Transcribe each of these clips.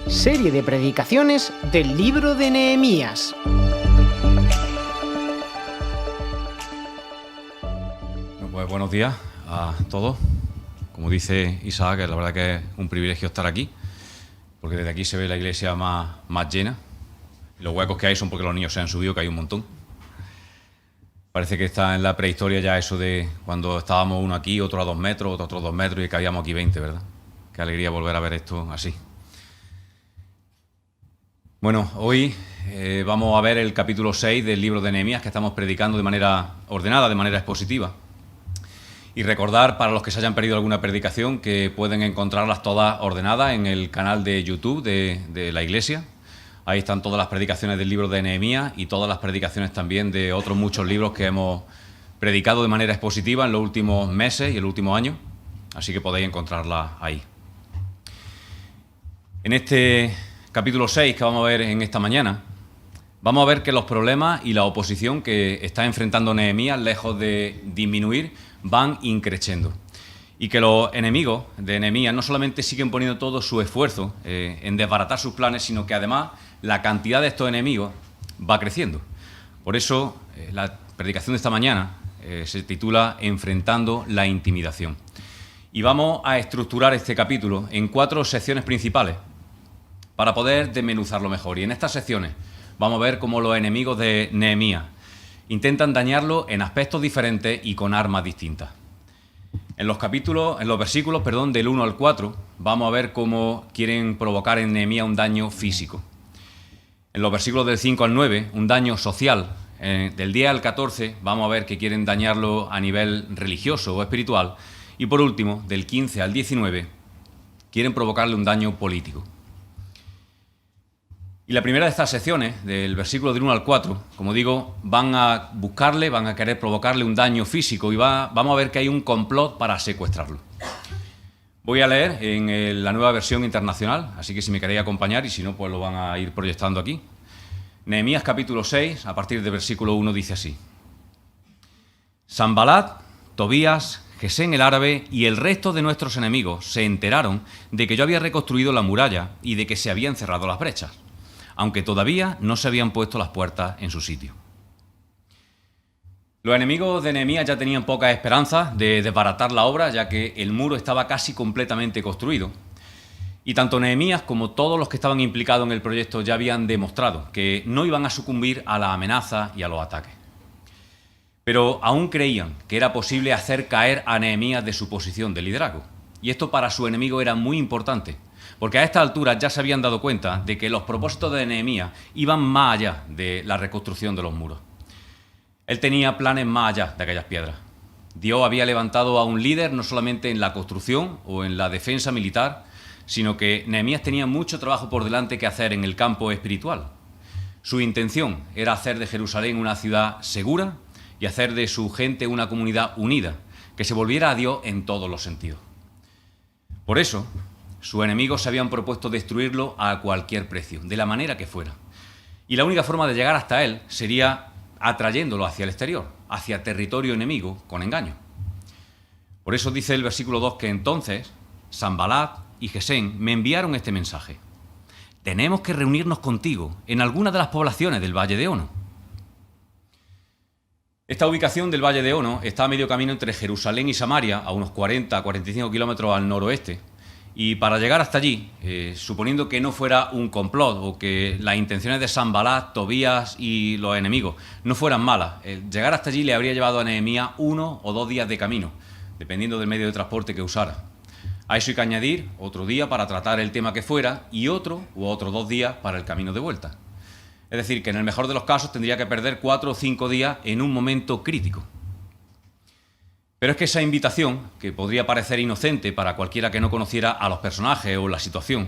Serie de predicaciones del libro de Nehemías. Pues buenos días a todos. Como dice Isaac, la verdad que es un privilegio estar aquí, porque desde aquí se ve la iglesia más llena. Y los huecos que hay son porque los niños se han subido, que hay un montón. Parece que está en la prehistoria ya eso de cuando estábamos uno aquí, otro a 2 metros, otro a otros 2 metros y cabíamos aquí 20, ¿verdad? Qué alegría volver a ver esto así. Bueno, hoy vamos a ver el capítulo 6 del libro de Nehemías, que estamos predicando de manera ordenada, de manera expositiva. Y recordar, para los que se hayan perdido alguna predicación, que pueden encontrarlas todas ordenadas en el canal de YouTube de la iglesia. Ahí están todas las predicaciones del libro de Nehemías y todas las predicaciones también de otros muchos libros que hemos predicado de manera expositiva en los últimos meses y el último año. Así que podéis encontrarlas ahí. En este capítulo 6 que vamos a ver en esta mañana, vamos a ver que los problemas y la oposición que está enfrentando Nehemías, lejos de disminuir, van increciendo. Y que los enemigos de Nehemías no solamente siguen poniendo todo su esfuerzo en desbaratar sus planes, sino que además la cantidad de estos enemigos va creciendo. Por eso la predicación de esta mañana se titula Enfrentando la intimidación. Y vamos a estructurar este capítulo en 4 secciones principales para poder desmenuzarlo mejor. Y en estas secciones vamos a ver cómo los enemigos de Nehemías intentan dañarlo en aspectos diferentes y con armas distintas. En los versículos del 1 al 4, vamos a ver cómo quieren provocar en Nehemías un daño físico. En los versículos del 5 al 9, un daño social. Del 10 al 14, vamos a ver que quieren dañarlo a nivel religioso o espiritual. Y por último, del 15 al 19, quieren provocarle un daño político. Y la primera de estas secciones, del versículo del 1 al 4, como digo, van a querer provocarle un daño físico y vamos a ver que hay un complot para secuestrarlo. Voy a leer en la Nueva Versión Internacional, así que si me queréis acompañar y si no, pues lo van a ir proyectando aquí. Nehemías capítulo 6, a partir del versículo 1, dice así: Sanbalat, Tobías, Gesén el árabe y el resto de nuestros enemigos se enteraron de que yo había reconstruido la muralla y de que se habían cerrado las brechas, aunque todavía no se habían puesto las puertas en su sitio. Los enemigos de Nehemías ya tenían pocas esperanzas de desbaratar la obra, ya que el muro estaba casi completamente construido. Y tanto Nehemías como todos los que estaban implicados en el proyecto ya habían demostrado que no iban a sucumbir a la amenaza y a los ataques. Pero aún creían que era posible hacer caer a Nehemías de su posición de liderazgo. Y esto para su enemigo era muy importante, porque a esta altura ya se habían dado cuenta de que los propósitos de Nehemías iban más allá de la reconstrucción de los muros. Él tenía planes más allá de aquellas piedras. Dios había levantado a un líder no solamente en la construcción o en la defensa militar, sino que Nehemías tenía mucho trabajo por delante que hacer en el campo espiritual. Su intención era hacer de Jerusalén una ciudad segura y hacer de su gente una comunidad unida, que se volviera a Dios en todos los sentidos. Por eso, sus enemigos se habían propuesto destruirlo a cualquier precio, de la manera que fuera. Y la única forma de llegar hasta él sería atrayéndolo hacia el exterior, hacia territorio enemigo, con engaño. Por eso dice el versículo 2 que entonces Sanbalat y Gesén me enviaron este mensaje: tenemos que reunirnos contigo en alguna de las poblaciones del Valle de Ono. Esta ubicación del Valle de Ono está a medio camino entre Jerusalén y Samaria, a unos 40-45 kilómetros al noroeste. Y para llegar hasta allí, suponiendo que no fuera un complot o que las intenciones de Sanbalat, Tobías y los enemigos no fueran malas, llegar hasta allí le habría llevado a Nehemías 1 o 2 días de camino, dependiendo del medio de transporte que usara. A eso hay que añadir otro día para tratar el tema que fuera y otros 2 días para el camino de vuelta. Es decir, que en el mejor de los casos tendría que perder 4 o 5 días en un momento crítico. Pero es que esa invitación, que podría parecer inocente para cualquiera que no conociera a los personajes o la situación,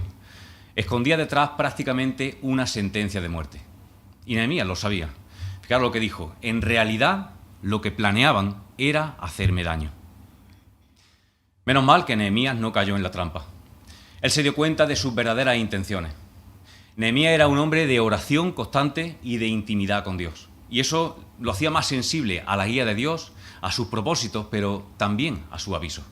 escondía detrás prácticamente una sentencia de muerte. Y Nehemías lo sabía. Fijaros lo que dijo: en realidad lo que planeaban era hacerme daño. Menos mal que Nehemías no cayó en la trampa. Él se dio cuenta de sus verdaderas intenciones. Nehemías era un hombre de oración constante y de intimidad con Dios. Y eso lo hacía más sensible a la guía de Dios, a sus propósitos, pero también a su aviso.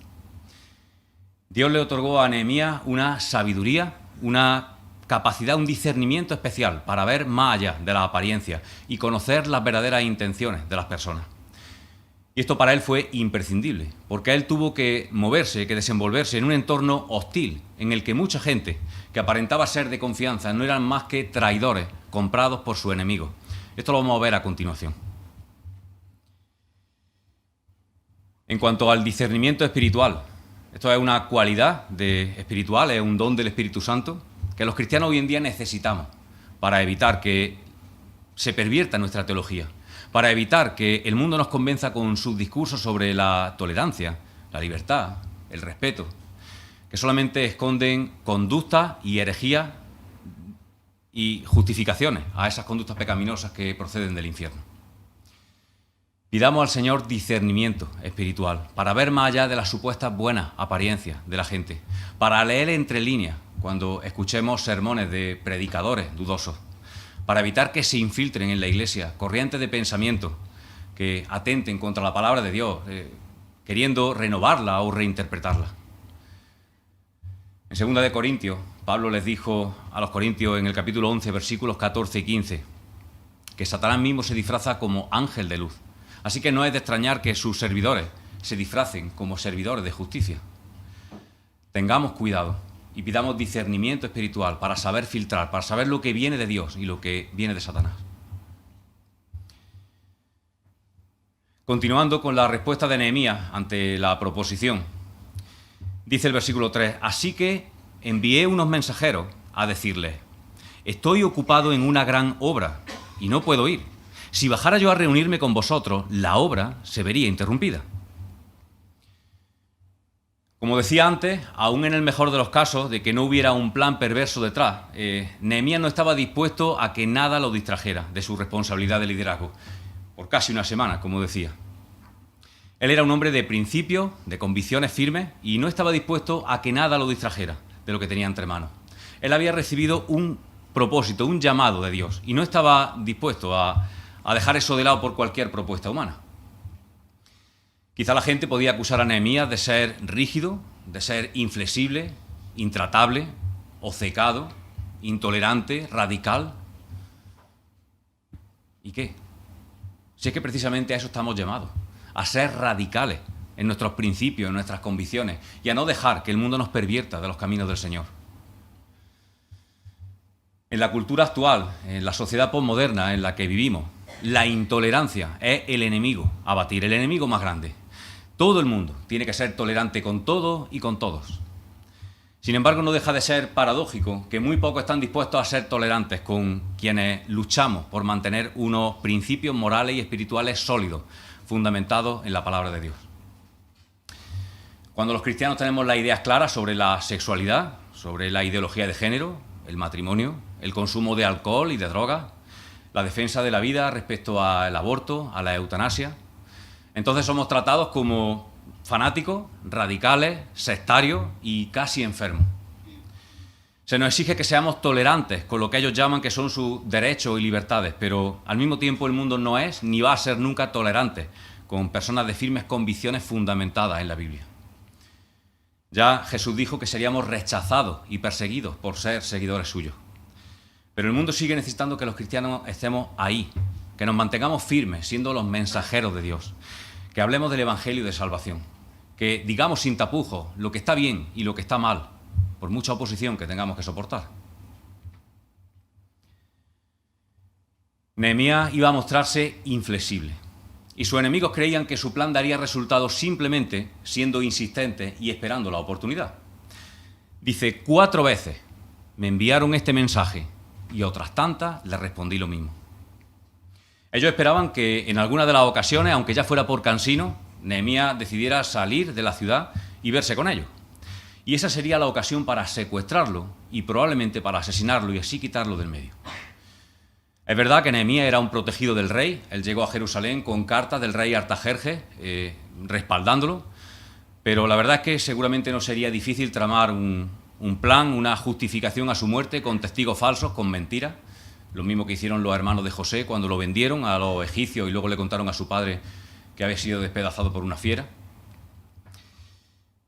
Dios le otorgó a Nehemías una sabiduría, una capacidad, un discernimiento especial para ver más allá de la apariencia y conocer las verdaderas intenciones de las personas. Y esto para él fue imprescindible, porque él tuvo que moverse, que desenvolverse en un entorno hostil, en el que mucha gente que aparentaba ser de confianza no eran más que traidores comprados por su enemigo. Esto lo vamos a ver a continuación. En cuanto al discernimiento espiritual, esto es una cualidad espiritual, es un don del Espíritu Santo que los cristianos hoy en día necesitamos para evitar que se pervierta nuestra teología, para evitar que el mundo nos convenza con sus discursos sobre la tolerancia, la libertad, el respeto, que solamente esconden conductas y herejías y justificaciones a esas conductas pecaminosas que proceden del infierno. Pidamos al Señor discernimiento espiritual para ver más allá de las supuestas buenas apariencias de la gente, para leer entre líneas cuando escuchemos sermones de predicadores dudosos, para evitar que se infiltren en la Iglesia corrientes de pensamiento que atenten contra la palabra de Dios, queriendo renovarla o reinterpretarla. En 2 de Corintios, Pablo les dijo a los corintios en el capítulo 11, versículos 14 y 15, que Satanás mismo se disfraza como ángel de luz. Así que no es de extrañar que sus servidores se disfracen como servidores de justicia. Tengamos cuidado y pidamos discernimiento espiritual para saber filtrar, para saber lo que viene de Dios y lo que viene de Satanás. Continuando con la respuesta de Nehemías ante la proposición, dice el versículo 3, así que envié unos mensajeros a decirles, estoy ocupado en una gran obra y no puedo ir. Si bajara yo a reunirme con vosotros, la obra se vería interrumpida. Como decía antes, aún en el mejor de los casos de que no hubiera un plan perverso detrás, Nehemías no estaba dispuesto a que nada lo distrajera de su responsabilidad de liderazgo, por casi una semana, como decía. Él era un hombre de principios, de convicciones firmes, y no estaba dispuesto a que nada lo distrajera de lo que tenía entre manos. Él había recibido un propósito, un llamado de Dios, y no estaba dispuesto a dejar eso de lado por cualquier propuesta humana. Quizá la gente podía acusar a Nehemías de ser rígido, de ser inflexible, intratable, obcecado, intolerante, radical. ¿Y qué? Si es que precisamente a eso estamos llamados, a ser radicales en nuestros principios, en nuestras convicciones, y a no dejar que el mundo nos pervierta de los caminos del Señor. En la cultura actual, en la sociedad posmoderna en la que vivimos, la intolerancia es el enemigo a batir, el enemigo más grande. Todo el mundo tiene que ser tolerante con todo y con todos. Sin embargo, no deja de ser paradójico que muy pocos están dispuestos a ser tolerantes con quienes luchamos por mantener unos principios morales y espirituales sólidos, fundamentados en la palabra de Dios. Cuando los cristianos tenemos las ideas claras sobre la sexualidad, sobre la ideología de género, el matrimonio, el consumo de alcohol y de drogas, la defensa de la vida respecto al aborto, a la eutanasia, entonces somos tratados como fanáticos, radicales, sectarios y casi enfermos. Se nos exige que seamos tolerantes con lo que ellos llaman que son sus derechos y libertades, pero al mismo tiempo el mundo no es ni va a ser nunca tolerante con personas de firmes convicciones fundamentadas en la Biblia. Ya Jesús dijo que seríamos rechazados y perseguidos por ser seguidores suyos. Pero el mundo sigue necesitando que los cristianos estemos ahí, que nos mantengamos firmes, siendo los mensajeros de Dios, que hablemos del Evangelio de salvación, que digamos sin tapujos lo que está bien y lo que está mal, por mucha oposición que tengamos que soportar. Nehemías iba a mostrarse inflexible, y sus enemigos creían que su plan daría resultados simplemente siendo insistente y esperando la oportunidad. Dice, 4 veces me enviaron este mensaje, y otras tantas le respondí lo mismo. Ellos esperaban que en alguna de las ocasiones, aunque ya fuera por cansino, Nehemías decidiera salir de la ciudad y verse con ellos. Y esa sería la ocasión para secuestrarlo y probablemente para asesinarlo y así quitarlo del medio. Es verdad que Nehemías era un protegido del rey. Él llegó a Jerusalén con cartas del rey Artajerjes respaldándolo, pero la verdad es que seguramente no sería difícil tramar un plan, una justificación a su muerte con testigos falsos, con mentiras. Lo mismo que hicieron los hermanos de José cuando lo vendieron a los egipcios y luego le contaron a su padre que había sido despedazado por una fiera.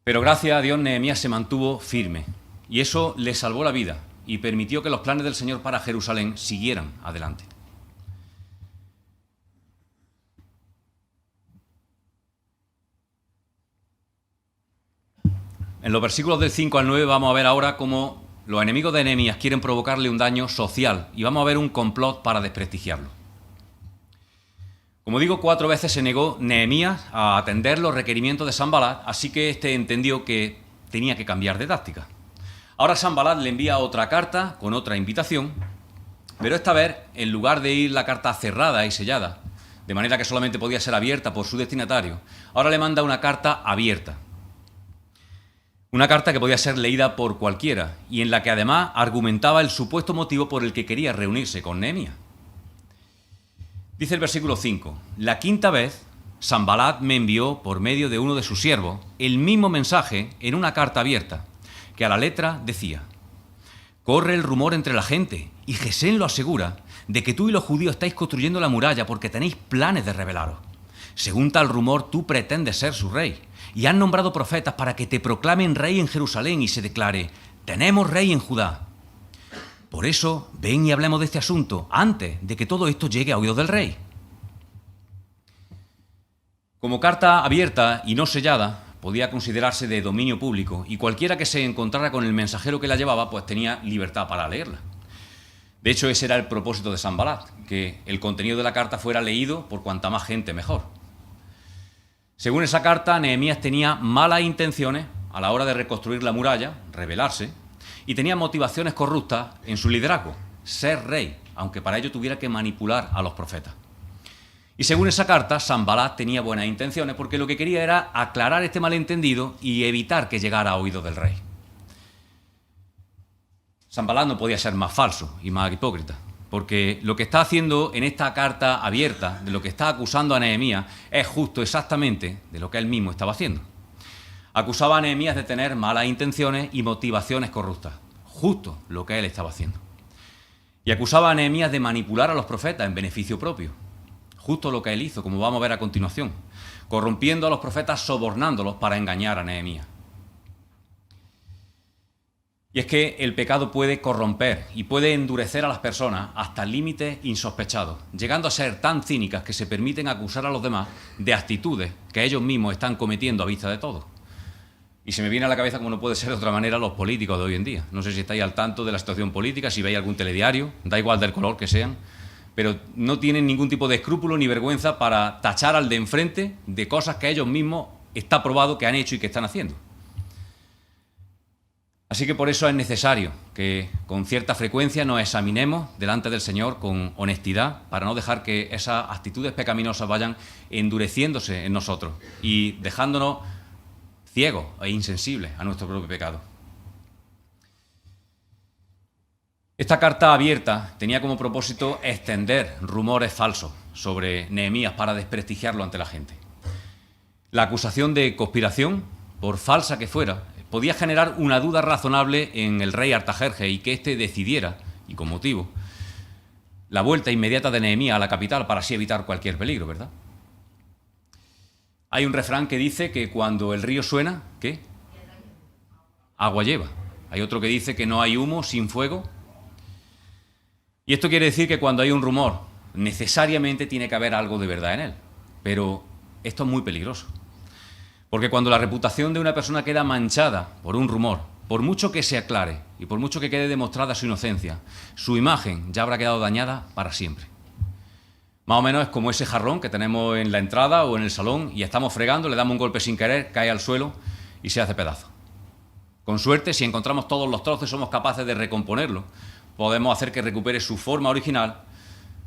Pero gracias a Dios Nehemías se mantuvo firme y eso le salvó la vida y permitió que los planes del Señor para Jerusalén siguieran adelante. En los versículos del 5 al 9 vamos a ver ahora cómo los enemigos de Nehemías quieren provocarle un daño social y vamos a ver un complot para desprestigiarlo. Como digo, 4 veces se negó Nehemías a atender los requerimientos de Sanbalat, así que éste entendió que tenía que cambiar de táctica. Ahora Sanbalat le envía otra carta con otra invitación, pero esta vez, en lugar de ir la carta cerrada y sellada, de manera que solamente podía ser abierta por su destinatario, ahora le manda una carta abierta. Una carta que podía ser leída por cualquiera y en la que además argumentaba el supuesto motivo por el que quería reunirse con Nehemías. Dice el versículo 5, la 5ª vez Sanbalat me envió por medio de uno de sus siervos el mismo mensaje en una carta abierta, que a la letra decía: corre el rumor entre la gente y Gesén lo asegura de que tú y los judíos estáis construyendo la muralla porque tenéis planes de rebelaros. Según tal rumor, tú pretendes ser su rey y han nombrado profetas para que te proclamen rey en Jerusalén y se declare: tenemos rey en Judá. Por eso, ven y hablemos de este asunto antes de que todo esto llegue a oídos del rey. Como carta abierta y no sellada, podía considerarse de dominio público y cualquiera que se encontrara con el mensajero que la llevaba, pues tenía libertad para leerla. De hecho, ese era el propósito de Sanbalat, que el contenido de la carta fuera leído por cuanta más gente mejor. Según esa carta, Nehemías tenía malas intenciones a la hora de reconstruir la muralla, rebelarse, y tenía motivaciones corruptas en su liderazgo, ser rey, aunque para ello tuviera que manipular a los profetas. Y según esa carta, Sanbalat tenía buenas intenciones porque lo que quería era aclarar este malentendido y evitar que llegara a oídos del rey. Sanbalat no podía ser más falso y más hipócrita, porque lo que está haciendo en esta carta abierta, de lo que está acusando a Nehemías, es justo exactamente de lo que él mismo estaba haciendo. Acusaba a Nehemías de tener malas intenciones y motivaciones corruptas, justo lo que él estaba haciendo. Y acusaba a Nehemías de manipular a los profetas en beneficio propio, justo lo que él hizo, como vamos a ver a continuación, corrompiendo a los profetas, sobornándolos para engañar a Nehemías. Y es que el pecado puede corromper y puede endurecer a las personas hasta límites insospechados, llegando a ser tan cínicas que se permiten acusar a los demás de actitudes que ellos mismos están cometiendo a vista de todos. Y se me viene a la cabeza, como no puede ser de otra manera, los políticos de hoy en día. No sé si estáis al tanto de la situación política, si veis algún telediario, da igual del color que sean, pero no tienen ningún tipo de escrúpulo ni vergüenza para tachar al de enfrente de cosas que ellos mismos está probado que han hecho y que están haciendo. Así que por eso es necesario que con cierta frecuencia nos examinemos delante del Señor con honestidad para no dejar que esas actitudes pecaminosas vayan endureciéndose en nosotros y dejándonos ciegos e insensibles a nuestro propio pecado. Esta carta abierta tenía como propósito extender rumores falsos sobre Nehemías para desprestigiarlo ante la gente. La acusación de conspiración, por falsa que fuera, podía generar una duda razonable en el rey Artajerjes y que éste decidiera, y con motivo, la vuelta inmediata de Nehemías a la capital para así evitar cualquier peligro, ¿verdad? Hay un refrán que dice que cuando el río suena, ¿qué? Agua lleva. Hay otro que dice que no hay humo sin fuego. Y esto quiere decir que cuando hay un rumor, necesariamente tiene que haber algo de verdad en él. Pero esto es muy peligroso. Porque cuando la reputación de una persona queda manchada por un rumor, por mucho que se aclare y por mucho que quede demostrada su inocencia, su imagen ya habrá quedado dañada para siempre. Más o menos es como ese jarrón que tenemos en la entrada o en el salón y estamos fregando, le damos un golpe sin querer, cae al suelo y se hace pedazo. Con suerte, si encontramos todos los trozos y somos capaces de recomponerlo, podemos hacer que recupere su forma original,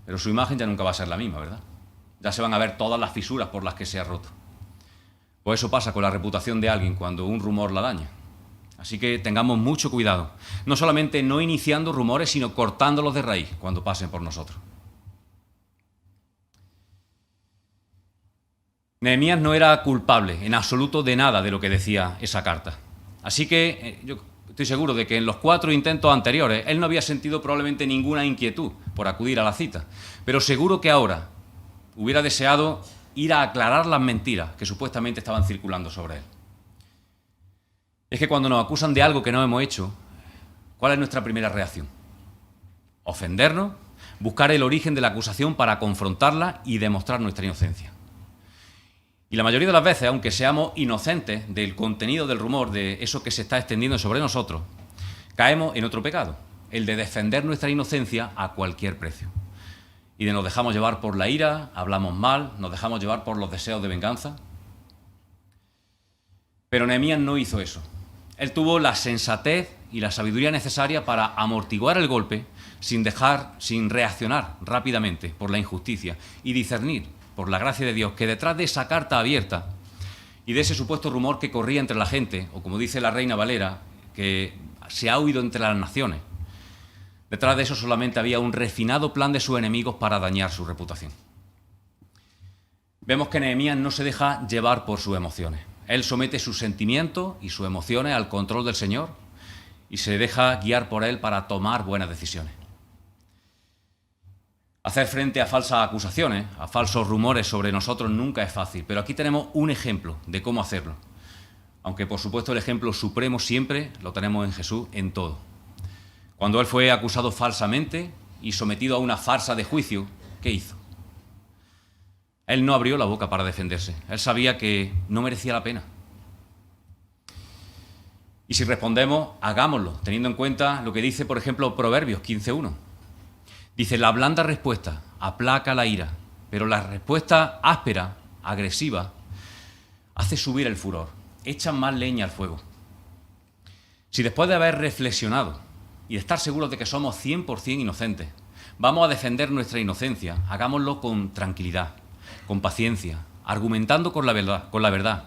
pero su imagen ya nunca va a ser la misma, ¿verdad? Ya se van a ver todas las fisuras por las que se ha roto. Pues eso pasa con la reputación de alguien cuando un rumor la daña. Así que tengamos mucho cuidado, no solamente no iniciando rumores, sino cortándolos de raíz cuando pasen por nosotros. Nehemías no era culpable en absoluto de nada de lo que decía esa carta. Así que yo estoy seguro de que en los 4 intentos anteriores él no había sentido probablemente ninguna inquietud por acudir a la cita, pero seguro que ahora hubiera deseado ir a aclarar las mentiras que supuestamente estaban circulando sobre él. Es que cuando nos acusan de algo que no hemos hecho, ¿Cuál es nuestra primera reacción? Ofendernos, buscar el origen de la acusación para confrontarla y demostrar nuestra inocencia. Y la mayoría de las veces, aunque seamos inocentes del contenido del rumor, de eso que se está extendiendo sobre nosotros, caemos en otro pecado, el de defender nuestra inocencia a cualquier precio. Y nos dejamos llevar por la ira, hablamos mal, nos dejamos llevar por los deseos de venganza. Pero Nehemías no hizo eso. Él tuvo la sensatez y la sabiduría necesaria para amortiguar el golpe sin reaccionar rápidamente por la injusticia y discernir, por la gracia de Dios, que detrás de esa carta abierta y de ese supuesto rumor que corría entre la gente, o como dice la Reina Valera, que se ha oído entre las naciones, detrás de eso solamente había un refinado plan de sus enemigos para dañar su reputación. Vemos que Nehemías no se deja llevar por sus emociones. Él somete sus sentimientos y sus emociones al control del Señor y se deja guiar por Él para tomar buenas decisiones. Hacer frente a falsas acusaciones, a falsos rumores sobre nosotros nunca es fácil, pero aquí tenemos un ejemplo de cómo hacerlo. Aunque, por supuesto, el ejemplo supremo siempre lo tenemos en Jesús en todo. Cuando Él fue acusado falsamente y sometido a una farsa de juicio, ¿qué hizo? Él no abrió la boca para defenderse. Él sabía que no merecía la pena. Y si respondemos, hagámoslo, teniendo en cuenta lo que dice, por ejemplo, Proverbios 15:1. Dice, la blanda respuesta aplaca la ira, pero la respuesta áspera, agresiva, hace subir el furor, echa más leña al fuego. Si después de haber reflexionado y de estar seguros de que somos 100% inocentes, vamos a defender nuestra inocencia, hagámoslo con tranquilidad, con paciencia, argumentando con la verdad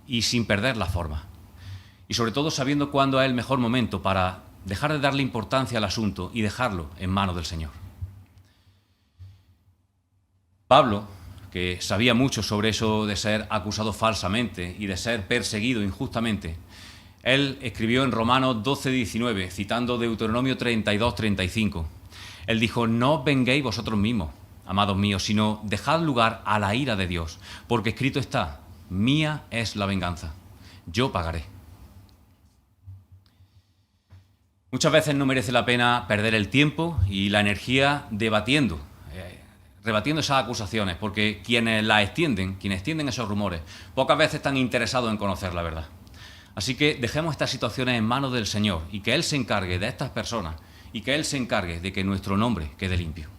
y sin perder la forma. Y sobre todo sabiendo cuándo es el mejor momento para dejar de darle importancia al asunto y dejarlo en manos del Señor. Pablo, que sabía mucho sobre eso de ser acusado falsamente y de ser perseguido injustamente, él escribió en Romanos 12:19, citando Deuteronomio 32:35. Él dijo, no os venguéis vosotros mismos, amados míos, sino dejad lugar a la ira de Dios, porque escrito está, mía es la venganza, yo pagaré. Muchas veces no merece la pena perder el tiempo y la energía rebatiendo esas acusaciones, porque quienes extienden esos rumores, pocas veces están interesados en conocer la verdad. Así que dejemos estas situaciones en manos del Señor y que Él se encargue de estas personas y que Él se encargue de que nuestro nombre quede limpio.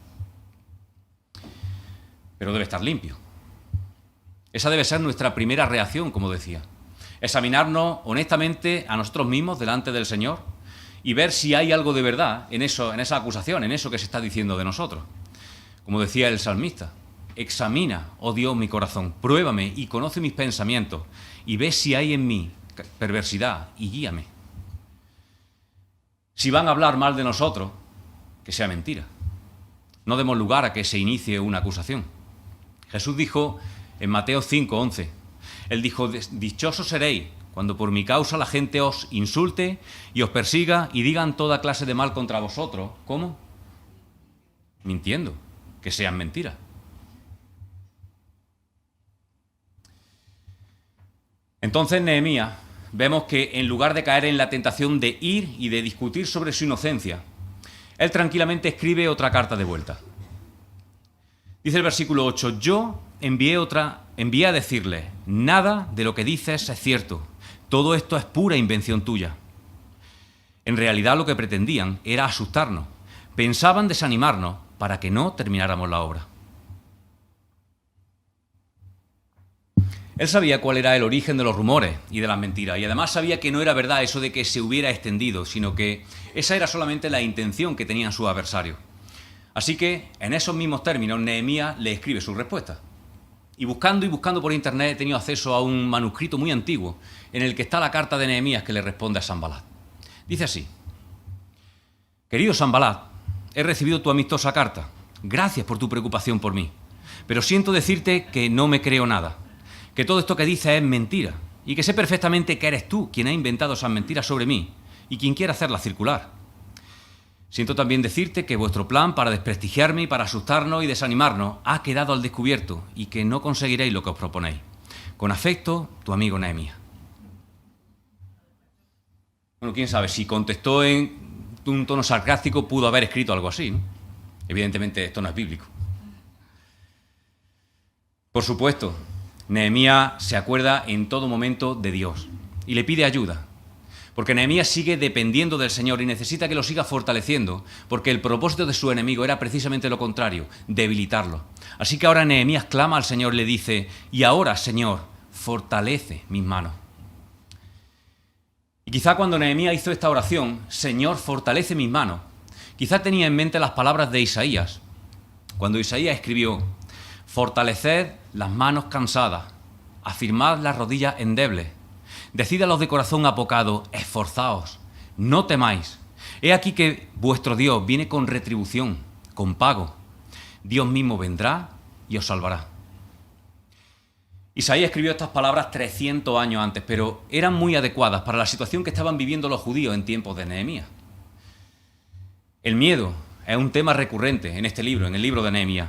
Pero debe estar limpio. Esa debe ser nuestra primera reacción, como decía. Examinarnos honestamente a nosotros mismos delante del Señor y ver si hay algo de verdad en esa acusación, en eso que se está diciendo de nosotros. Como decía el salmista, examina, oh Dios, mi corazón, pruébame y conoce mis pensamientos y ve si hay en mí perversidad y guíame. Si van a hablar mal de nosotros, que sea mentira. No demos lugar a que se inicie una acusación. Jesús dijo en Mateo 5:11, Él dijo, dichosos seréis cuando por mi causa la gente os insulte y os persiga y digan toda clase de mal contra vosotros. ¿Cómo? Mintiendo, que sean mentiras. Entonces Nehemías vemos que en lugar de caer en la tentación de ir y de discutir sobre su inocencia, él tranquilamente escribe otra carta de vuelta. Dice el versículo 8, yo envié a decirle, nada de lo que dices es cierto, todo esto es pura invención tuya. En realidad lo que pretendían era asustarnos, pensaban desanimarnos para que no termináramos la obra. Él sabía cuál era el origen de los rumores y de las mentiras, y además sabía que no era verdad eso de que se hubiera extendido, sino que esa era solamente la intención que tenían sus adversarios. Así que, en esos mismos términos, Nehemías le escribe su respuesta. Y buscando por internet he tenido acceso a un manuscrito muy antiguo en el que está la carta de Nehemías que le responde a Sanbalat. Dice así, querido Sanbalat, he recibido tu amistosa carta. Gracias por tu preocupación por mí. Pero siento decirte que no me creo nada, que todo esto que dices es mentira y que sé perfectamente que eres tú quien ha inventado esas mentiras sobre mí y quien quiere hacerlas circular. Siento también decirte que vuestro plan para desprestigiarme y para asustarnos y desanimarnos ha quedado al descubierto y que no conseguiréis lo que os proponéis. Con afecto, tu amigo Nehemías. Bueno, quién sabe si contestó un tono sarcástico, pudo haber escrito algo así, ¿no? Evidentemente esto no es bíblico. Por supuesto, Nehemías se acuerda en todo momento de Dios y le pide ayuda, porque Nehemías sigue dependiendo del Señor y necesita que lo siga fortaleciendo, porque el propósito de su enemigo era precisamente lo contrario, debilitarlo. Así que ahora Nehemías clama al Señor y le dice: y ahora, Señor, fortalece mis manos. Y quizá cuando Nehemías hizo esta oración, Señor, fortalece mis manos, quizá tenía en mente las palabras de Isaías, cuando Isaías escribió: fortaleced las manos cansadas, afirmad las rodillas endebles, decid a los de corazón apocado: esforzaos, no temáis. He aquí que vuestro Dios viene con retribución, con pago. Dios mismo vendrá y os salvará. Isaías escribió estas palabras 300 años antes, pero eran muy adecuadas para la situación que estaban viviendo los judíos en tiempos de Nehemías. El miedo es un tema recurrente en este libro, en el libro de Nehemías.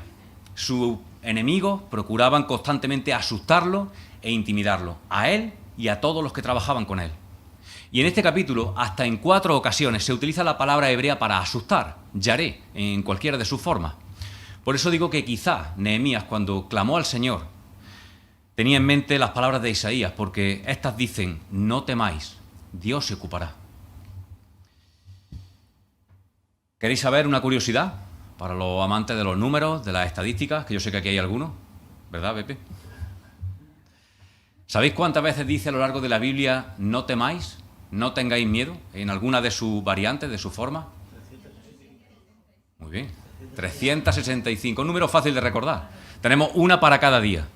Sus enemigos procuraban constantemente asustarlo e intimidarlo, a él y a todos los que trabajaban con él. Y en este capítulo, hasta en 4 ocasiones, se utiliza la palabra hebrea para asustar, yaré, en cualquiera de sus formas. Por eso digo que quizá Nehemías, cuando clamó al Señor, tenía en mente las palabras de Isaías, porque estas dicen: no temáis, Dios se ocupará. ¿Queréis saber una curiosidad para los amantes de los números, de las estadísticas? Que yo sé que aquí hay algunos, ¿verdad, Pepe? ¿Sabéis cuántas veces dice a lo largo de la Biblia no temáis, no tengáis miedo, en alguna de sus variantes, de su forma? Muy bien, 365, un número fácil de recordar. Tenemos una para cada día.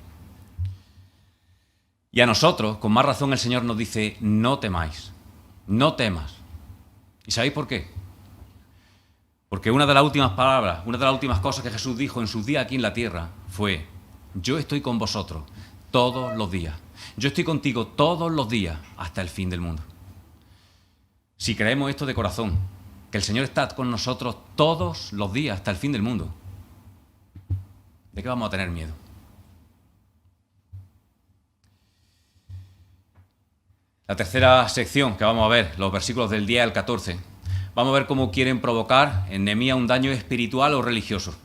Y a nosotros, con más razón, el Señor nos dice: no temáis, no temas. ¿Y sabéis por qué? Porque una de las últimas palabras, una de las últimas cosas que Jesús dijo en sus días aquí en la tierra fue: yo estoy con vosotros todos los días. Yo estoy contigo todos los días hasta el fin del mundo. Si creemos esto de corazón, que el Señor está con nosotros todos los días hasta el fin del mundo, ¿de qué vamos a tener miedo? La tercera sección que vamos a ver, los versículos del 10 al 14, vamos a ver cómo quieren provocar en Nehemías un daño espiritual o religioso.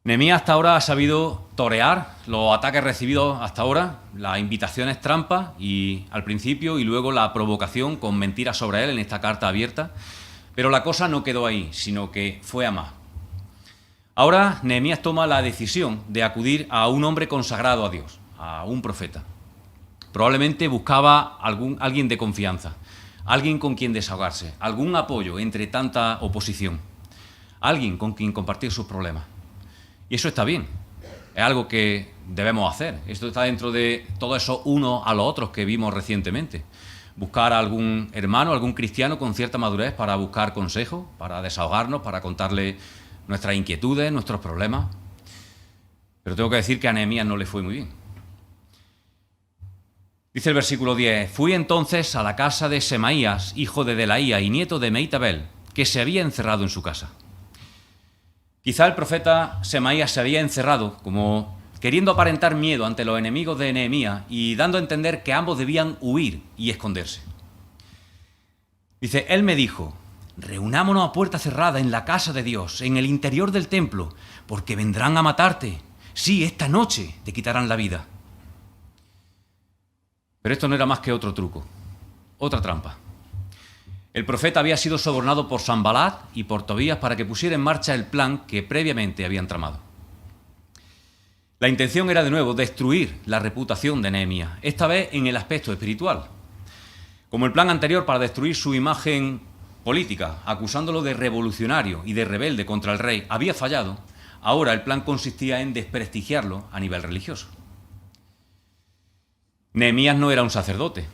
Nehemías hasta ahora ha sabido torear los ataques recibidos hasta ahora, las invitaciones trampa y al principio, y luego la provocación con mentiras sobre él en esta carta abierta, pero la cosa no quedó ahí, sino que fue a más. Ahora Nehemías toma la decisión de acudir a un hombre consagrado a Dios, a un profeta. Probablemente buscaba alguien de confianza, alguien con quien desahogarse, algún apoyo entre tanta oposición, alguien con quien compartir sus problemas. Y eso está bien, es algo que debemos hacer. Esto está dentro de todo eso unos a los otros que vimos recientemente. Buscar a algún hermano, algún cristiano con cierta madurez para buscar consejo, para desahogarnos, para contarle nuestras inquietudes, nuestros problemas. Pero tengo que decir que a Nehemías no le fue muy bien. Dice el versículo 10: fui entonces a la casa de Semaías, hijo de Delaía y nieto de Meitabel, que se había encerrado en su casa. Quizá el profeta Semaías se había encerrado como queriendo aparentar miedo ante los enemigos de Nehemías y dando a entender que ambos debían huir y esconderse. Dice: él me dijo: reunámonos a puerta cerrada en la casa de Dios, en el interior del templo, porque vendrán a matarte. Sí, esta noche te quitarán la vida. Pero esto no era más que otro truco, otra trampa. El profeta había sido sobornado por Sanbalat y por Tobías para que pusiera en marcha el plan que previamente habían tramado. La intención era de nuevo destruir la reputación de Nehemías, esta vez en el aspecto espiritual. Como el plan anterior para destruir su imagen política, acusándolo de revolucionario y de rebelde contra el rey, había fallado, ahora el plan consistía en desprestigiarlo a nivel religioso. Nehemías no era un sacerdote,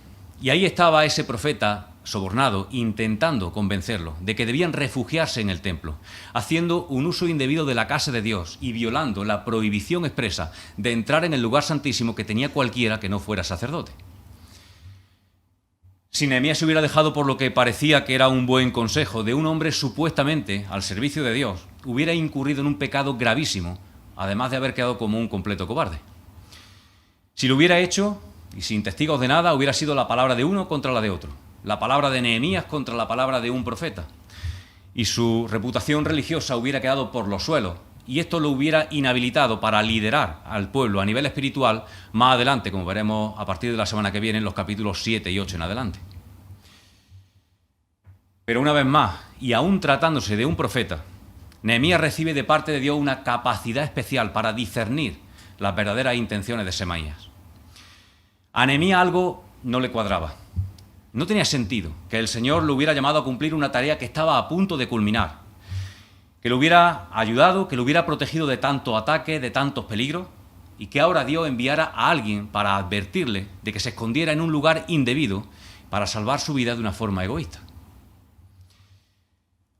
y ahí estaba ese profeta sobornado intentando convencerlo de que debían refugiarse en el templo, haciendo un uso indebido de la casa de Dios y violando la prohibición expresa de entrar en el lugar santísimo que tenía cualquiera que no fuera sacerdote. Si Nehemías se hubiera dejado por lo que parecía que era un buen consejo de un hombre supuestamente al servicio de Dios, hubiera incurrido en un pecado gravísimo, además de haber quedado como un completo cobarde. Si lo hubiera hecho, y sin testigos de nada, hubiera sido la palabra de uno contra la de otro. la palabra de Nehemías contra la palabra de un profeta. Y su reputación religiosa hubiera quedado por los suelos, y esto lo hubiera inhabilitado para liderar al pueblo a nivel espiritual más adelante, como veremos a partir de la semana que viene en los capítulos 7 y 8 en adelante. Pero una vez más, y aún tratándose de un profeta, Nehemías recibe de parte de Dios una capacidad especial para discernir las verdaderas intenciones de Semaías. A Nehemías algo no le cuadraba. No tenía sentido que el Señor lo hubiera llamado a cumplir una tarea que estaba a punto de culminar, que lo hubiera ayudado, que lo hubiera protegido de tantos ataques, de tantos peligros, y que ahora Dios enviara a alguien para advertirle de que se escondiera en un lugar indebido para salvar su vida de una forma egoísta.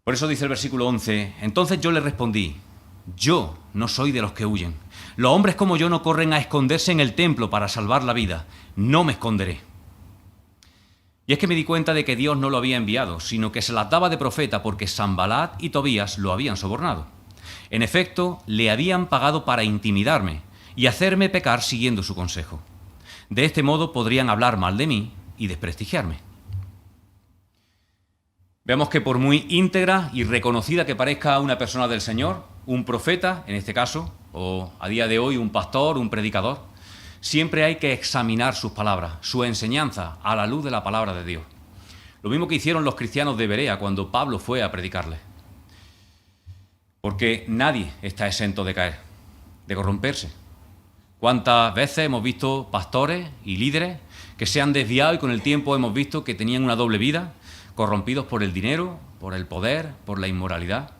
Por eso dice el versículo 11, entonces yo le respondí, yo no soy de los que huyen. Los hombres como yo no corren a esconderse en el templo para salvar la vida. No me esconderé. Y es que me di cuenta de que Dios no lo había enviado, sino que se las daba de profeta porque Sanbalat y Tobías lo habían sobornado. En efecto, le habían pagado para intimidarme y hacerme pecar siguiendo su consejo. De este modo podrían hablar mal de mí y desprestigiarme. Vemos que por muy íntegra y reconocida que parezca una persona del Señor, un profeta, en este caso, o a día de hoy un pastor, un predicador, siempre hay que examinar sus palabras, su enseñanza, a la luz de la palabra de Dios. Lo mismo que hicieron los cristianos de Berea cuando Pablo fue a predicarles. Porque nadie está exento de caer, de corromperse. ¿Cuántas veces hemos visto pastores y líderes que se han desviado y con el tiempo hemos visto que tenían una doble vida, corrompidos por el dinero, por el poder, por la inmoralidad?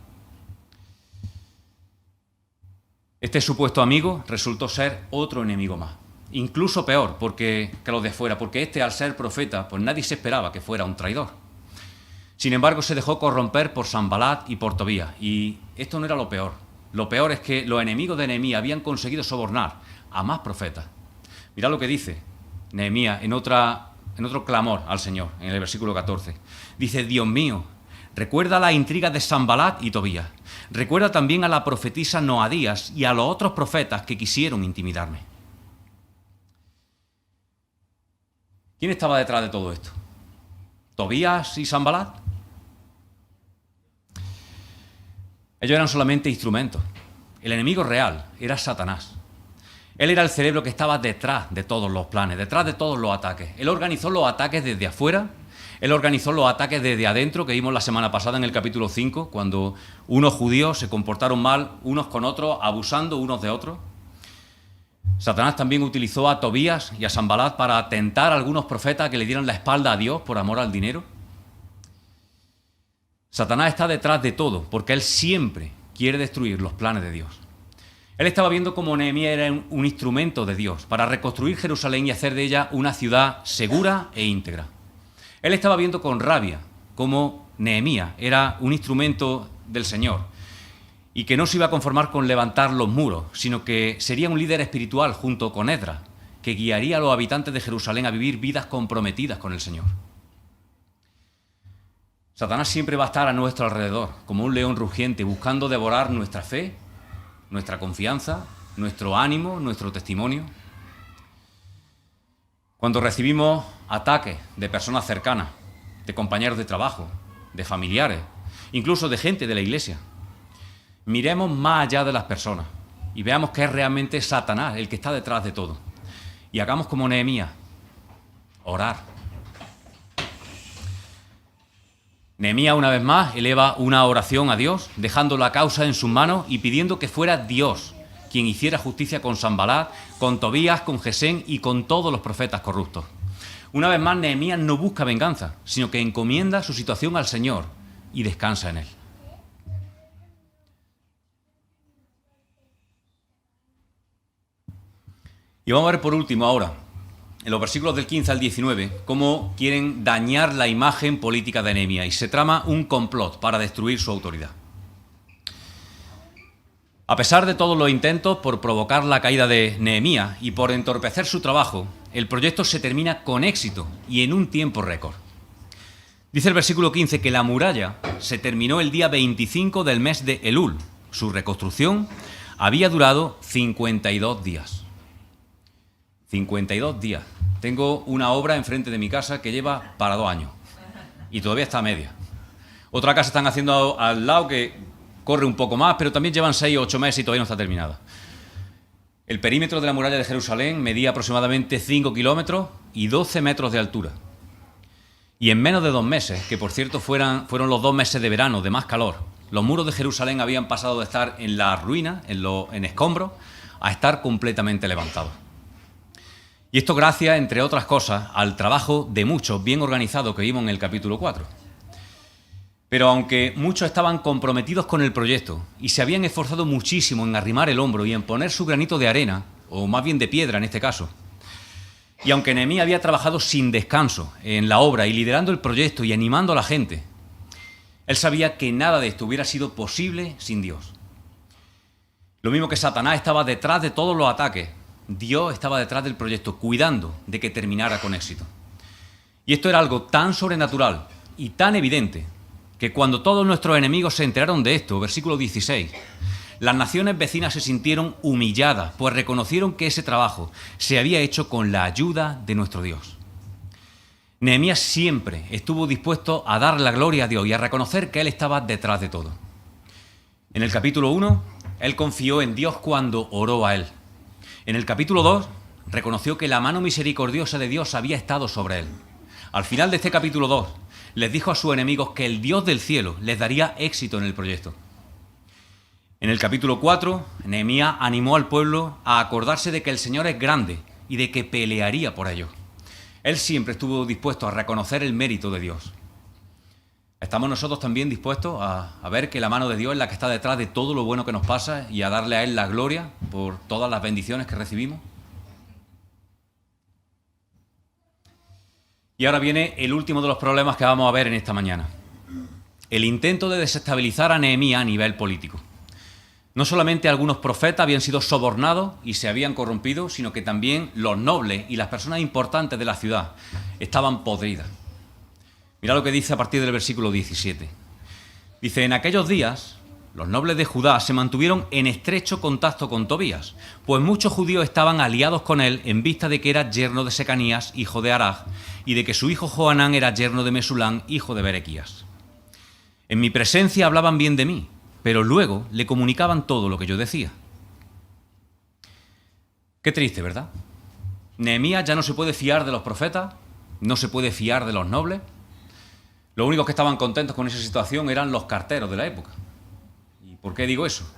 Este supuesto amigo resultó ser otro enemigo más, incluso peor que los de fuera, porque este, al ser profeta, pues nadie se esperaba que fuera un traidor. Sin embargo, se dejó corromper por Sanbalat y por Tobías, y esto no era lo peor. Lo peor es que los enemigos de Nehemías habían conseguido sobornar a más profetas. Mirad lo que dice Nehemías en otro clamor al Señor, en el versículo 14. Dice, Dios mío, recuerda las intrigas de Sanbalat y Tobías. Recuerda también a la profetisa Noadías y a los otros profetas que quisieron intimidarme. ¿Quién estaba detrás de todo esto? ¿Tobías y Sanbalat? Ellos eran solamente instrumentos. El enemigo real era Satanás. Él era el cerebro que estaba detrás de todos los planes, detrás de todos los ataques. Él organizó los ataques desde afuera, él organizó los ataques desde adentro, que vimos la semana pasada en el capítulo 5, cuando unos judíos se comportaron mal unos con otros, abusando unos de otros. Satanás también utilizó a Tobías y a Sanbalat para tentar a algunos profetas que le dieran la espalda a Dios por amor al dinero. Satanás está detrás de todo, porque él siempre quiere destruir los planes de Dios. Él estaba viendo cómo Nehemías era un instrumento de Dios para reconstruir Jerusalén y hacer de ella una ciudad segura e íntegra. Él estaba viendo con rabia cómo Nehemías era un instrumento del Señor y que no se iba a conformar con levantar los muros, sino que sería un líder espiritual junto con Esdras, que guiaría a los habitantes de Jerusalén a vivir vidas comprometidas con el Señor. Satanás siempre va a estar a nuestro alrededor, como un león rugiente, buscando devorar nuestra fe, nuestra confianza, nuestro ánimo, nuestro testimonio. Cuando recibimos ataques de personas cercanas, de compañeros de trabajo, de familiares, incluso de gente de la iglesia, miremos más allá de las personas y veamos que es realmente Satanás el que está detrás de todo. Y hagamos como Nehemías, orar. Nehemías, una vez más, eleva una oración a Dios, dejando la causa en sus manos y pidiendo que fuera Dios quien hiciera justicia con Sanbalat, con Tobías, con Gesén y con todos los profetas corruptos. Una vez más, Nehemías no busca venganza, sino que encomienda su situación al Señor y descansa en Él. Y vamos a ver por último ahora, en los versículos del 15 al 19, cómo quieren dañar la imagen política de Nehemías y se trama un complot para destruir su autoridad. A pesar de todos los intentos por provocar la caída de Nehemías y por entorpecer su trabajo, el proyecto se termina con éxito y en un tiempo récord. Dice el versículo 15 que la muralla se terminó el día 25 del mes de Elul. Su reconstrucción había durado 52 días. 52 días. Tengo una obra enfrente de mi casa que lleva para 2 años. y todavía está a media. Otra casa están haciendo al lado que corre un poco más, pero también llevan 6 o 8 meses y todavía no está terminada. El perímetro de la muralla de Jerusalén medía aproximadamente 5 kilómetros y 12 metros de altura. Y en menos de 2 meses, que por cierto fueron los 2 meses de verano de más calor, los muros de Jerusalén habían pasado de estar en la ruina, en escombros, a estar completamente levantados. Y esto gracias, entre otras cosas, al trabajo de muchos bien organizados que vimos en el capítulo 4. Pero aunque muchos estaban comprometidos con el proyecto y se habían esforzado muchísimo en arrimar el hombro y en poner su granito de arena, o más bien de piedra en este caso, y aunque Nehemías había trabajado sin descanso en la obra y liderando el proyecto y animando a la gente, él sabía que nada de esto hubiera sido posible sin Dios. Lo mismo que Satanás estaba detrás de todos los ataques, Dios estaba detrás del proyecto, cuidando de que terminara con éxito. Y esto era algo tan sobrenatural y tan evidente que cuando todos nuestros enemigos se enteraron de esto, versículo 16, las naciones vecinas se sintieron humilladas, pues reconocieron que ese trabajo se había hecho con la ayuda de nuestro Dios. Nehemías siempre estuvo dispuesto a dar la gloria a Dios y a reconocer que Él estaba detrás de todo. En el capítulo 1, él confió en Dios cuando oró a Él. En el capítulo 2, reconoció que la mano misericordiosa de Dios había estado sobre Él. Al final de este capítulo 2, les dijo a sus enemigos que el Dios del cielo les daría éxito en el proyecto. En el capítulo 4, Nehemías animó al pueblo a acordarse de que el Señor es grande y de que pelearía por ellos. Él siempre estuvo dispuesto a reconocer el mérito de Dios. ¿Estamos nosotros también dispuestos a ver que la mano de Dios es la que está detrás de todo lo bueno que nos pasa y a darle a Él la gloria por todas las bendiciones que recibimos? Y ahora viene el último de los problemas que vamos a ver en esta mañana. El intento de desestabilizar a Nehemías a nivel político. No solamente algunos profetas habían sido sobornados y se habían corrompido, sino que también los nobles y las personas importantes de la ciudad estaban podridas. Mira lo que dice a partir del versículo 17. Dice, en aquellos días, los nobles de Judá se mantuvieron en estrecho contacto con Tobías, pues muchos judíos estaban aliados con él en vista de que era yerno de Secanías, hijo de Araj, y de que su hijo Johanán era yerno de Mesulán, hijo de Berequías. En mi presencia hablaban bien de mí, pero luego le comunicaban todo lo que yo decía. Qué triste, ¿verdad? Nehemías ya no se puede fiar de los profetas, no se puede fiar de los nobles. Los únicos que estaban contentos con esa situación eran los carteros de la época. ¿Y por qué digo eso?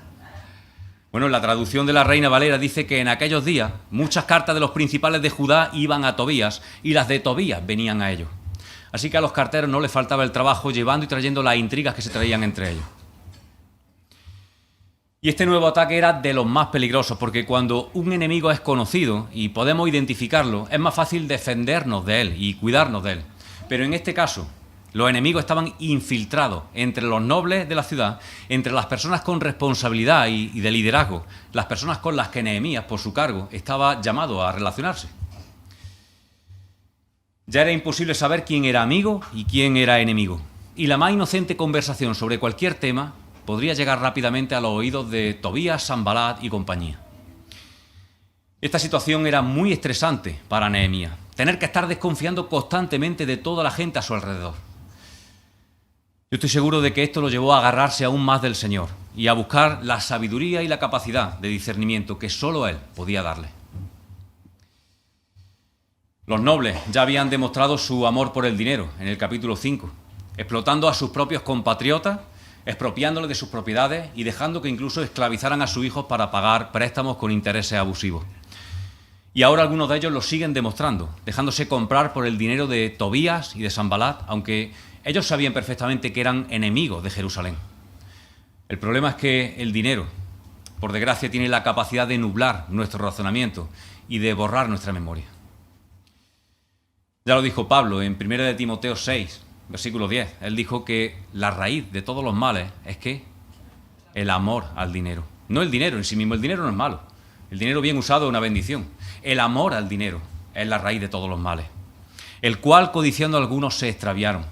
Bueno, la traducción de la Reina Valera dice que en aquellos días muchas cartas de los principales de Judá iban a Tobías y las de Tobías venían a ellos. Así que a los carteros no les faltaba el trabajo llevando y trayendo las intrigas que se traían entre ellos. Y este nuevo ataque era de los más peligrosos, porque cuando un enemigo es conocido y podemos identificarlo, es más fácil defendernos de él y cuidarnos de él. Pero en este caso, los enemigos estaban infiltrados entre los nobles de la ciudad, entre las personas con responsabilidad y de liderazgo, las personas con las que Nehemías, por su cargo, estaba llamado a relacionarse. Ya era imposible saber quién era amigo y quién era enemigo. Y la más inocente conversación sobre cualquier tema podría llegar rápidamente a los oídos de Tobías, Sanbalat y compañía. Esta situación era muy estresante para Nehemías, tener que estar desconfiando constantemente de toda la gente a su alrededor. Yo estoy seguro de que esto lo llevó a agarrarse aún más del Señor y a buscar la sabiduría y la capacidad de discernimiento que solo Él podía darle. Los nobles ya habían demostrado su amor por el dinero en el capítulo 5, explotando a sus propios compatriotas, expropiándole de sus propiedades y dejando que incluso esclavizaran a sus hijos para pagar préstamos con intereses abusivos. Y ahora algunos de ellos lo siguen demostrando, dejándose comprar por el dinero de Tobías y de Sanbalat, aunque ellos sabían perfectamente que eran enemigos de Jerusalén. El problema es que el dinero, por desgracia, tiene la capacidad de nublar nuestro razonamiento y de borrar nuestra memoria. Ya lo dijo Pablo en 1 de Timoteo 6, versículo 10. Él dijo que la raíz de todos los males es que el amor al dinero. No el dinero en sí mismo, el dinero no es malo. El dinero bien usado es una bendición. El amor al dinero es la raíz de todos los males, el cual codiciando algunos se extraviaron.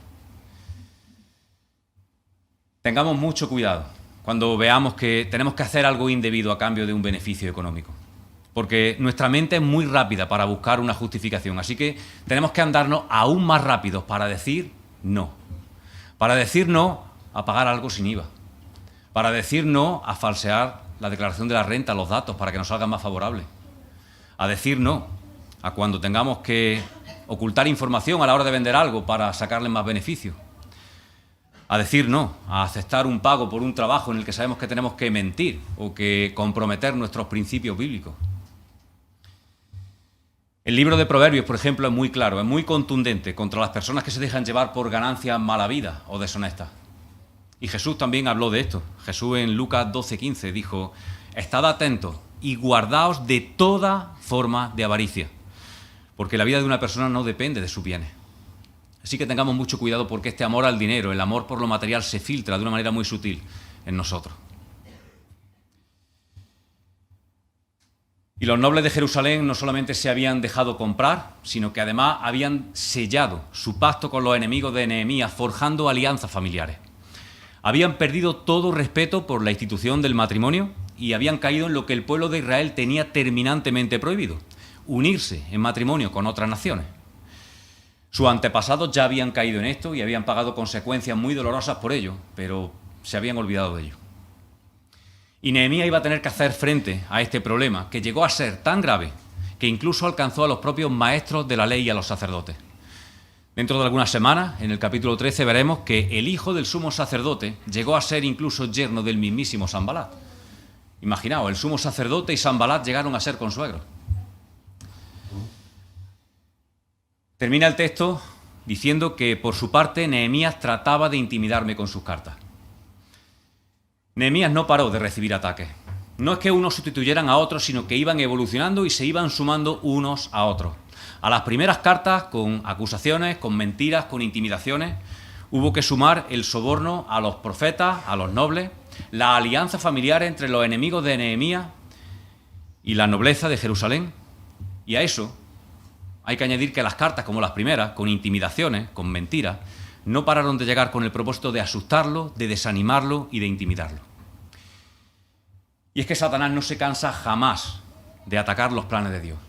Tengamos mucho cuidado cuando veamos que tenemos que hacer algo indebido a cambio de un beneficio económico, porque nuestra mente es muy rápida para buscar una justificación, así que tenemos que andarnos aún más rápidos para decir no. para decir no a pagar algo sin IVA, para decir no a falsear la declaración de la renta, los datos, para que nos salgan más favorables, a decir no a cuando tengamos que ocultar información a la hora de vender algo para sacarle más beneficio, a decir no a aceptar un pago por un trabajo en el que sabemos que tenemos que mentir o que comprometer nuestros principios bíblicos. El libro de Proverbios, por ejemplo, es muy claro, es muy contundente contra las personas que se dejan llevar por ganancias malavidas o deshonestas. Y Jesús también habló de esto. Jesús en Lucas 12:15 dijo: estad atentos y guardaos de toda forma de avaricia, porque la vida de una persona no depende de sus bienes. Así que tengamos mucho cuidado, porque este amor al dinero, el amor por lo material, se filtra de una manera muy sutil en nosotros. Y los nobles de Jerusalén no solamente se habían dejado comprar, sino que además habían sellado su pacto con los enemigos de Nehemías, forjando alianzas familiares. Habían perdido todo respeto por la institución del matrimonio y habían caído en lo que el pueblo de Israel tenía terminantemente prohibido: unirse en matrimonio con otras naciones. Sus antepasados ya habían caído en esto y habían pagado consecuencias muy dolorosas por ello, pero se habían olvidado de ello. Y Nehemías iba a tener que hacer frente a este problema, que llegó a ser tan grave que incluso alcanzó a los propios maestros de la ley y a los sacerdotes. Dentro de algunas semanas, en el capítulo 13, veremos que el hijo del sumo sacerdote llegó a ser incluso yerno del mismísimo Sanbalat. Imaginaos, el sumo sacerdote y Sanbalat llegaron a ser consuegros. Termina el texto diciendo que, por su parte, Nehemías trataba de intimidarme con sus cartas. Nehemías no paró de recibir ataques. No es que unos sustituyeran a otros, sino que iban evolucionando y se iban sumando unos a otros. A las primeras cartas, con acusaciones, con mentiras, con intimidaciones, hubo que sumar el soborno a los profetas, a los nobles, la alianza familiar entre los enemigos de Nehemías y la nobleza de Jerusalén. Y a eso hay que añadir que las cartas, como las primeras, con intimidaciones, con mentiras, no pararon de llegar con el propósito de asustarlo, de desanimarlo y de intimidarlo. Y es que Satanás no se cansa jamás de atacar los planes de Dios.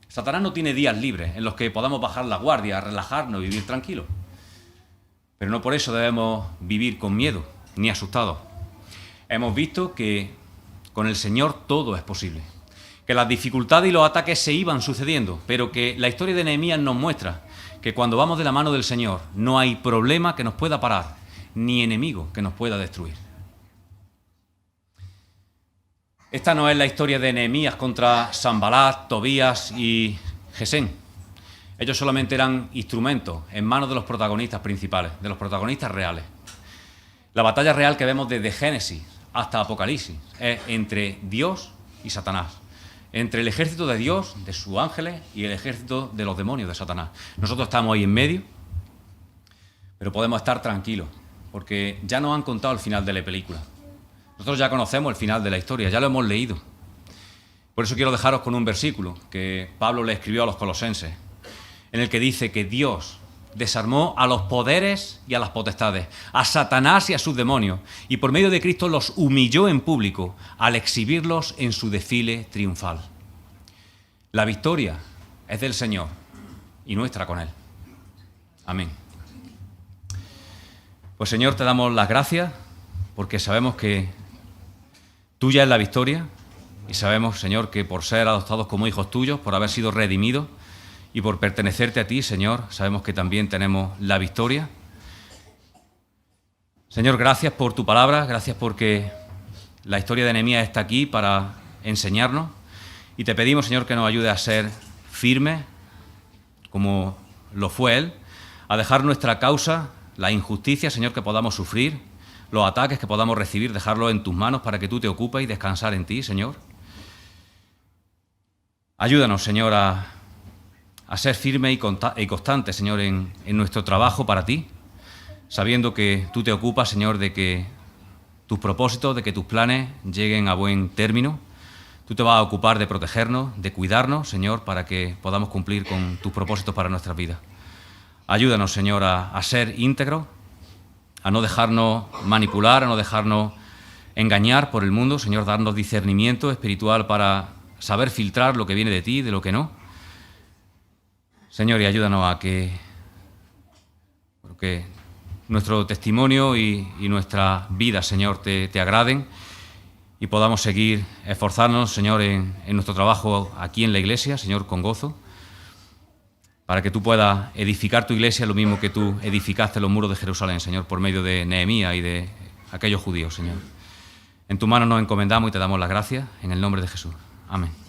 Satanás no tiene días libres en los que podamos bajar la guardia, relajarnos y vivir tranquilos. Pero no por eso debemos vivir con miedo, ni asustados. Hemos visto que con el Señor todo es posible, que las dificultades y los ataques se iban sucediendo, pero que la historia de Nehemías nos muestra que cuando vamos de la mano del Señor no hay problema que nos pueda parar, ni enemigo que nos pueda destruir. Esta no es la historia de Nehemías contra Sanbalat, Tobías y Gesén. Ellos solamente eran instrumentos en manos de los protagonistas principales, de los protagonistas reales. La batalla real que vemos desde Génesis hasta Apocalipsis es entre Dios y Satanás, entre el ejército de Dios, de sus ángeles, y el ejército de los demonios de Satanás. Nosotros estamos ahí en medio, pero podemos estar tranquilos, porque ya nos han contado el final de la película. Nosotros ya conocemos el final de la historia, ya lo hemos leído. Por eso quiero dejaros con un versículo que Pablo le escribió a los colosenses, en el que dice que Dios desarmó a los poderes y a las potestades, a Satanás y a sus demonios, y por medio de Cristo los humilló en público al exhibirlos en su desfile triunfal. La victoria es del Señor y nuestra con Él. Amén. Pues Señor, te damos las gracias porque sabemos que tuya es la victoria y sabemos, Señor, que por ser adoptados como hijos tuyos, por haber sido redimidos, y por pertenecerte a ti, Señor, sabemos que también tenemos la victoria. Señor, gracias por tu palabra, gracias porque la historia de Nehemías está aquí para enseñarnos. Y te pedimos, Señor, que nos ayude a ser firmes, como lo fue él, a dejar nuestra causa, la injusticia, Señor, que podamos sufrir, los ataques que podamos recibir, dejarlos en tus manos para que tú te ocupes y descansar en ti, Señor. Ayúdanos, Señor, a ser firme y constante, Señor, en nuestro trabajo para ti, sabiendo que tú te ocupas, Señor, de que tus propósitos, de que tus planes lleguen a buen término. Tú te vas a ocupar de protegernos, de cuidarnos, Señor, para que podamos cumplir con tus propósitos para nuestras vidas. Ayúdanos, Señor, a ser íntegros, a no dejarnos manipular, a no dejarnos engañar por el mundo. Señor, darnos discernimiento espiritual para saber filtrar lo que viene de ti y de lo que no. Señor, y ayúdanos a que nuestro testimonio y nuestra vida, Señor, te agraden y podamos seguir esforzarnos, Señor, en nuestro trabajo aquí en la Iglesia, Señor, con gozo, para que tú puedas edificar tu Iglesia lo mismo que tú edificaste los muros de Jerusalén, Señor, por medio de Nehemías y de aquellos judíos, Señor. En tu mano nos encomendamos y te damos las gracias, en el nombre de Jesús. Amén.